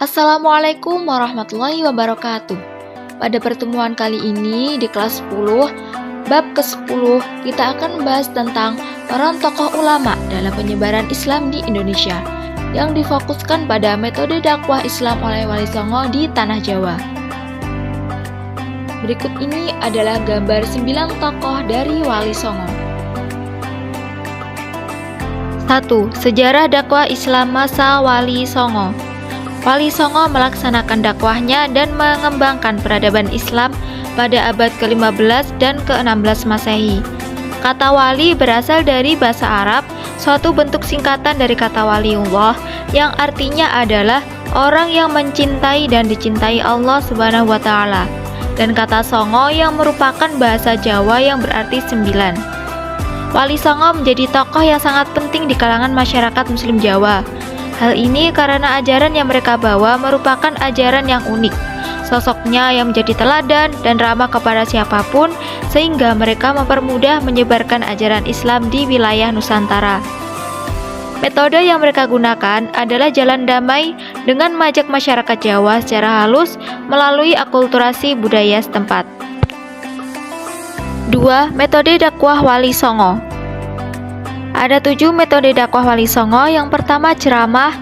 Assalamualaikum warahmatullahi wabarakatuh. Pada pertemuan kali ini di kelas 10, bab ke-10, kita akan membahas tentang peran tokoh ulama dalam penyebaran Islam di Indonesia yang difokuskan pada metode dakwah Islam oleh Wali Songo di Tanah Jawa. Berikut ini adalah gambar 9 tokoh dari Wali Songo. 1. Sejarah dakwah Islam masa Wali Songo. Wali Songo melaksanakan dakwahnya dan mengembangkan peradaban Islam pada abad ke-15 dan ke-16 Masehi. Kata wali berasal dari bahasa Arab, suatu bentuk singkatan dari kata waliullah yang artinya adalah orang yang mencintai dan dicintai Allah Subhanahu wa taala, dan kata Songo yang merupakan bahasa Jawa yang berarti 9. Wali Songo menjadi tokoh yang sangat penting di kalangan masyarakat Muslim Jawa. Hal ini karena ajaran yang mereka bawa merupakan ajaran yang unik. Sosoknya yang menjadi teladan dan ramah kepada siapapun, sehingga mereka mempermudah menyebarkan ajaran Islam di wilayah Nusantara. Metode yang mereka gunakan adalah jalan damai dengan mengajak masyarakat Jawa secara halus melalui akulturasi budaya setempat. 2. Metode dakwah Wali Songo. Ada 7 metode dakwah Wali Songo. Yang pertama ceramah,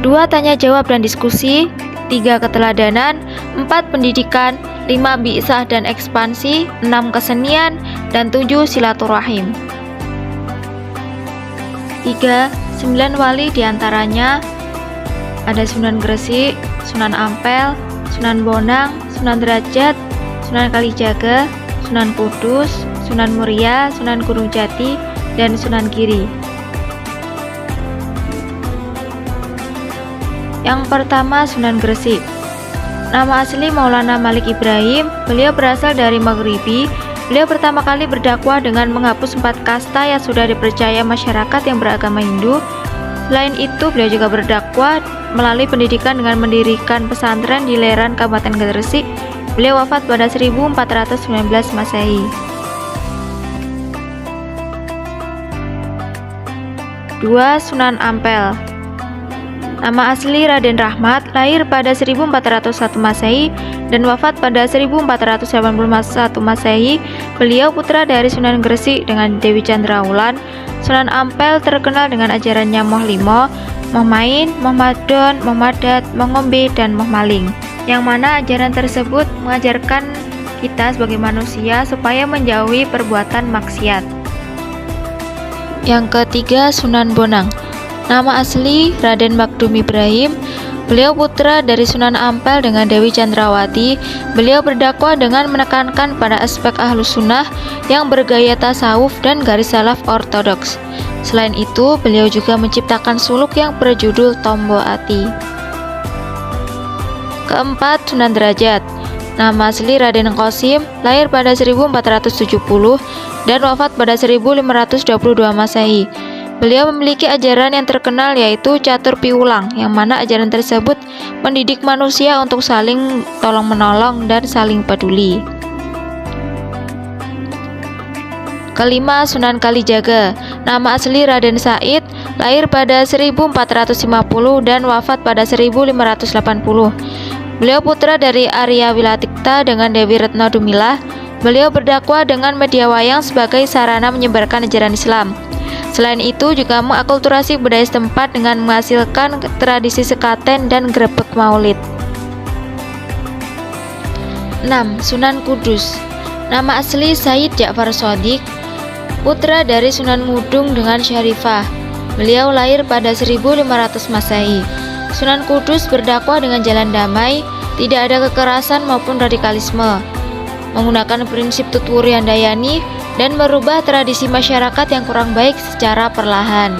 2 tanya jawab dan diskusi, 3 keteladanan, 4 pendidikan, 5 bi'sah dan ekspansi, 6 kesenian, dan 7 silaturahim. 3. 9 wali diantaranya ada Sunan Gresik, Sunan Ampel, Sunan Bonang, Sunan Derajat, Sunan Kalijaga, Sunan Kudus, Sunan Muria, Sunan Gunung Jati, dan Sunan Giri. Yang pertama Sunan Gresik. Nama asli Maulana Malik Ibrahim, beliau berasal dari Maghribi. Beliau pertama kali berdakwah dengan menghapus 4 kasta yang sudah dipercaya masyarakat yang beragama Hindu. Selain itu, beliau juga berdakwah melalui pendidikan dengan mendirikan pesantren di Leran, Kabupaten Gresik. Beliau wafat pada 1419 Masehi. 2. Sunan Ampel. Nama asli Raden Rahmat, lahir pada 1401 Masehi dan wafat pada 1481 Masehi. Beliau putra dari Sunan Gresik dengan Dewi Candraulan. Sunan Ampel terkenal dengan ajarannya Moh Limo, Moh Main, Moh Madon, Moh Madat, Moh Ngombe, dan Moh Maling, yang mana ajaran tersebut mengajarkan kita sebagai manusia supaya menjauhi perbuatan maksiat. Yang ketiga Sunan Bonang. Nama asli Raden Makdum Ibrahim. Beliau putra dari Sunan Ampel dengan Dewi Chandrawati. Beliau berdakwah dengan menekankan pada aspek ahlus sunnah yang bergaya tasawuf dan garis salaf ortodoks. Selain itu, beliau juga menciptakan suluk yang berjudul Tombo Ati. Keempat, Sunan Derajat. Nama asli Raden Qasim, lahir pada 1470 dan wafat pada 1522 Masehi. Beliau memiliki ajaran yang terkenal yaitu catur piulang, yang mana ajaran tersebut mendidik manusia untuk saling tolong-menolong dan saling peduli. Kelima, Sunan Kalijaga. Nama asli Raden Said, lahir pada 1450 dan wafat pada 1580. Beliau putra dari Arya Wilatikta dengan Dewi Retno Dumilah. Beliau berdakwah dengan media wayang sebagai sarana menyebarkan ajaran Islam. Selain itu juga mengakulturasi budaya setempat dengan menghasilkan tradisi sekaten dan grebek maulid. 6. Sunan Kudus. Nama asli Said Ja'far Shodiq, putra dari Sunan Ngudung dengan Syarifah. Beliau lahir pada 1500 Masehi. Sunan Kudus berdakwah dengan jalan damai, tidak ada kekerasan maupun radikalisme, menggunakan prinsip Tutwuri Handayani dan merubah tradisi masyarakat yang kurang baik secara perlahan.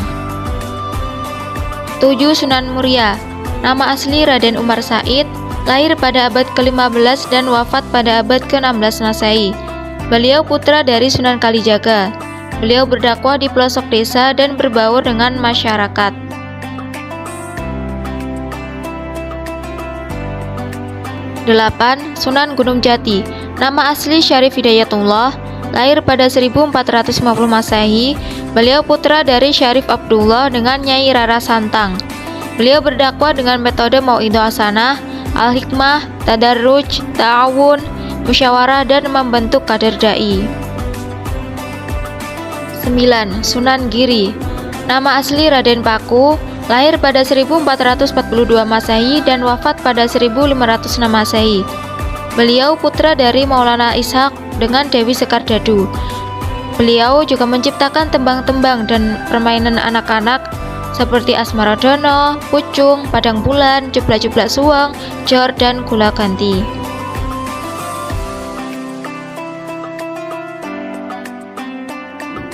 7. Sunan Muria. Nama asli Raden Umar Said, lahir pada abad ke-15 dan wafat pada abad ke-16 Masehi. Beliau putra dari Sunan Kalijaga. Beliau berdakwah di pelosok desa dan berbaur dengan masyarakat. 8. Sunan Gunung Jati. Nama asli Syarif Hidayatullah, lahir pada 1450 Masehi. Beliau putra dari Syarif Abdullah dengan Nyai Rara Santang. Beliau berdakwah dengan metode mau'idhah hasanah, al-hikmah, tadarruj, ta'awun, musyawarah, dan membentuk kader dai. 9. Sunan Giri. Nama asli Raden Paku, lahir pada 1442 Masehi dan wafat pada 1506 Masehi. Beliau putra dari Maulana Ishaq dengan Dewi Sekardadu. Beliau juga menciptakan tembang-tembang dan permainan anak-anak seperti Asmaradono, Pucung, Padang Bulan, Jeblak-jeblak Suweng, Jor, dan Gula Ganti.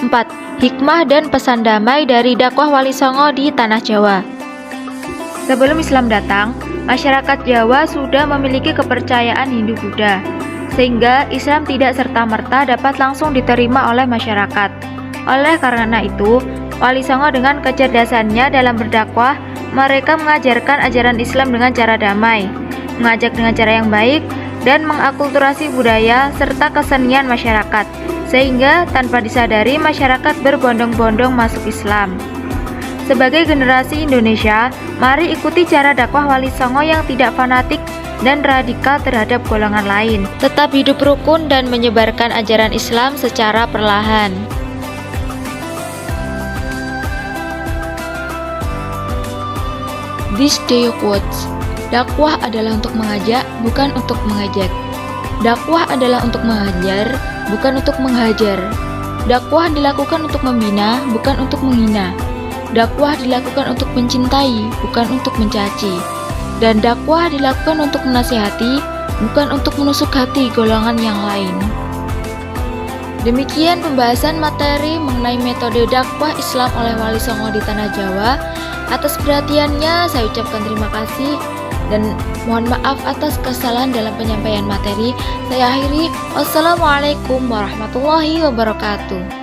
4. Hikmah dan pesan damai dari dakwah Wali Songo di Tanah Jawa. Sebelum Islam datang, masyarakat Jawa sudah memiliki kepercayaan Hindu-Buddha, sehingga Islam tidak serta-merta dapat langsung diterima oleh masyarakat. Oleh karena itu, Wali Songo dengan kecerdasannya dalam berdakwah, mereka mengajarkan ajaran Islam dengan cara damai, mengajak dengan cara yang baik, dan mengakulturasi budaya serta kesenian masyarakat, sehingga tanpa disadari masyarakat berbondong-bondong masuk Islam. Sebagai generasi Indonesia, mari ikuti cara dakwah Wali Songo yang tidak fanatik dan radikal terhadap golongan lain. Tetap hidup rukun dan menyebarkan ajaran Islam secara perlahan. This day quotes: dakwah adalah untuk mengajak, bukan untuk mengajak. Dakwah adalah untuk mengajar, bukan untuk menghajar. Dakwah dilakukan untuk membina, bukan untuk menghina. Dakwah dilakukan untuk mencintai, bukan untuk mencaci. Dan dakwah dilakukan untuk menasihati, bukan untuk menusuk hati golongan yang lain. Demikian pembahasan materi mengenai metode dakwah Islam oleh Wali Songo di Tanah Jawa. Atas perhatiannya saya ucapkan terima kasih dan mohon maaf atas kesalahan dalam penyampaian materi. Saya akhiri. Wassalamualaikum warahmatullahi wabarakatuh.